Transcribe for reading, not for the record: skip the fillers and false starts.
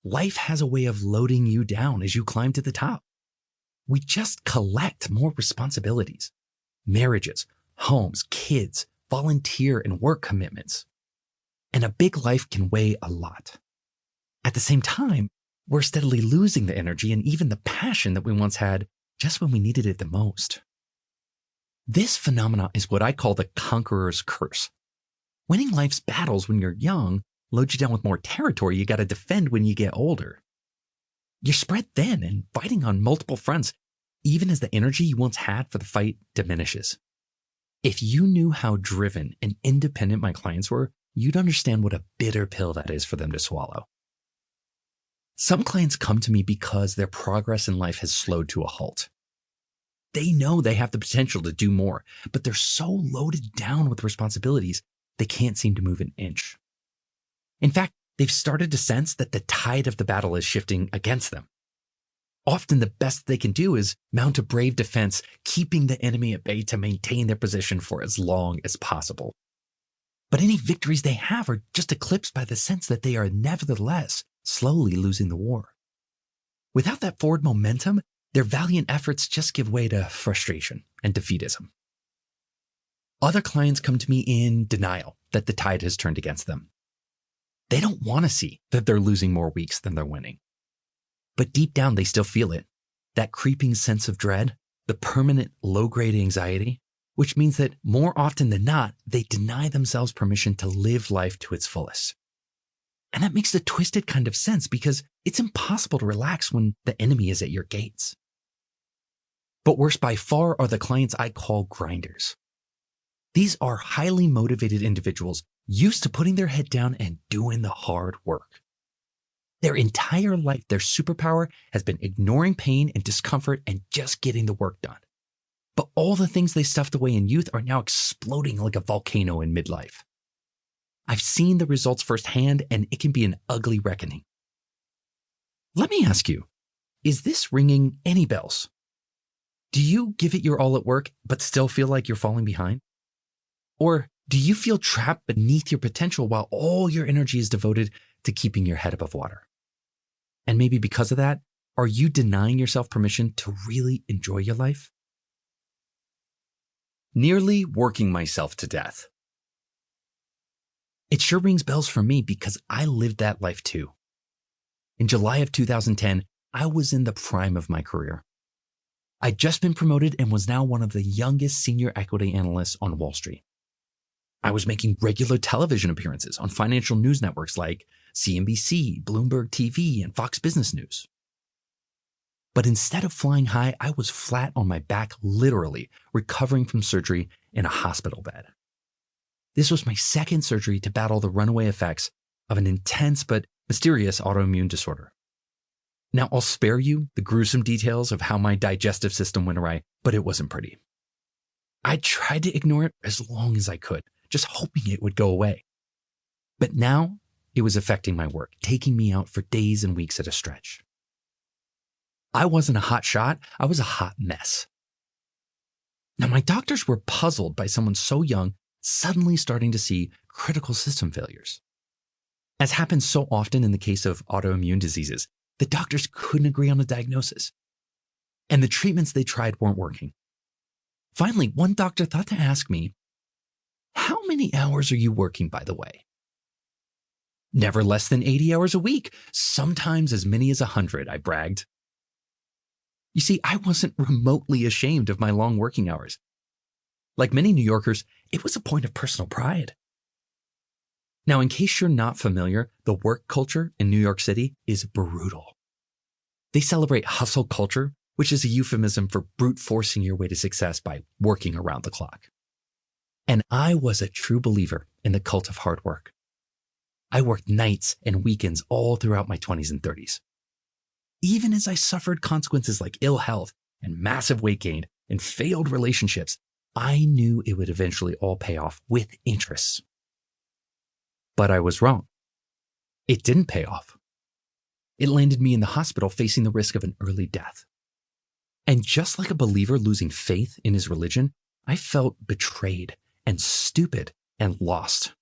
life has a way of loading you down as you climb to the top. We just collect more responsibilities, marriages, homes, kids, volunteer and work commitments. And a big life can weigh a lot. At the same time, we're steadily losing the energy and even the passion that we once had just when we needed it the most. This phenomenon is what I call the conqueror's curse. Winning life's battles when you're young loads you down with more territory you got to defend when you get older. You're spread thin and fighting on multiple fronts, even as the energy you once had for the fight diminishes. If you knew how driven and independent my clients were, you'd understand what a bitter pill that is for them to swallow. Some clients come to me because their progress in life has slowed to a halt. They know they have the potential to do more, but they're so loaded down with responsibilities, they can't seem to move an inch. In fact, they've started to sense that the tide of the battle is shifting against them. Often the best they can do is mount a brave defense, keeping the enemy at bay to maintain their position for as long as possible. But any victories they have are just eclipsed by the sense that they are nevertheless slowly losing the war. Without that forward momentum, their valiant efforts just give way to frustration and defeatism. Other clients come to me in denial that the tide has turned against them. They don't want to see that they're losing more weeks than they're winning. But deep down, they still feel it. That creeping sense of dread, the permanent low-grade anxiety, which means that more often than not, they deny themselves permission to live life to its fullest. And that makes a twisted kind of sense because it's impossible to relax when the enemy is at your gates. But worse by far are the clients I call grinders. These are highly motivated individuals used to putting their head down and doing the hard work. Their entire life, their superpower has been ignoring pain and discomfort and just getting the work done. But all the things they stuffed away in youth are now exploding like a volcano in midlife. I've seen the results firsthand, and it can be an ugly reckoning. Let me ask you, is this ringing any bells? Do you give it your all at work, but still feel like you're falling behind? Or do you feel trapped beneath your potential while all your energy is devoted to keeping your head above water? And maybe because of that, are you denying yourself permission to really enjoy your life? Nearly working myself to death. It sure rings bells for me because I lived that life too. In July of 2010, I was in the prime of my career. I'd just been promoted and was now one of the youngest senior equity analysts on Wall Street. I was making regular television appearances on financial news networks like CNBC, Bloomberg TV, and Fox Business News. But instead of flying high, I was flat on my back, literally recovering from surgery in a hospital bed. This was my second surgery to battle the runaway effects of an intense but mysterious autoimmune disorder. Now, I'll spare you the gruesome details of how my digestive system went awry, but it wasn't pretty. I tried to ignore it as long as I could, just hoping it would go away. But now it was affecting my work, taking me out for days and weeks at a stretch. I wasn't a hot shot, I was a hot mess. Now, my doctors were puzzled by someone so young suddenly starting to see critical system failures. As happens so often in the case of autoimmune diseases, the doctors couldn't agree on a diagnosis. And the treatments they tried weren't working. Finally, one doctor thought to ask me, "How many hours are you working, by the way?" "Never less than 80 hours a week, sometimes as many as 100, I bragged. You see, I wasn't remotely ashamed of my long working hours. Like many New Yorkers, it was a point of personal pride. Now, in case you're not familiar, the work culture in New York City is brutal. They celebrate hustle culture, which is a euphemism for brute forcing your way to success by working around the clock. And I was a true believer in the cult of hard work. I worked nights and weekends all throughout my 20s and 30s. Even as I suffered consequences like ill health and massive weight gain and failed relationships, I knew it would eventually all pay off with interest. But I was wrong. It didn't pay off. It landed me in the hospital facing the risk of an early death. And just like a believer losing faith in his religion, I felt betrayed and stupid and lost.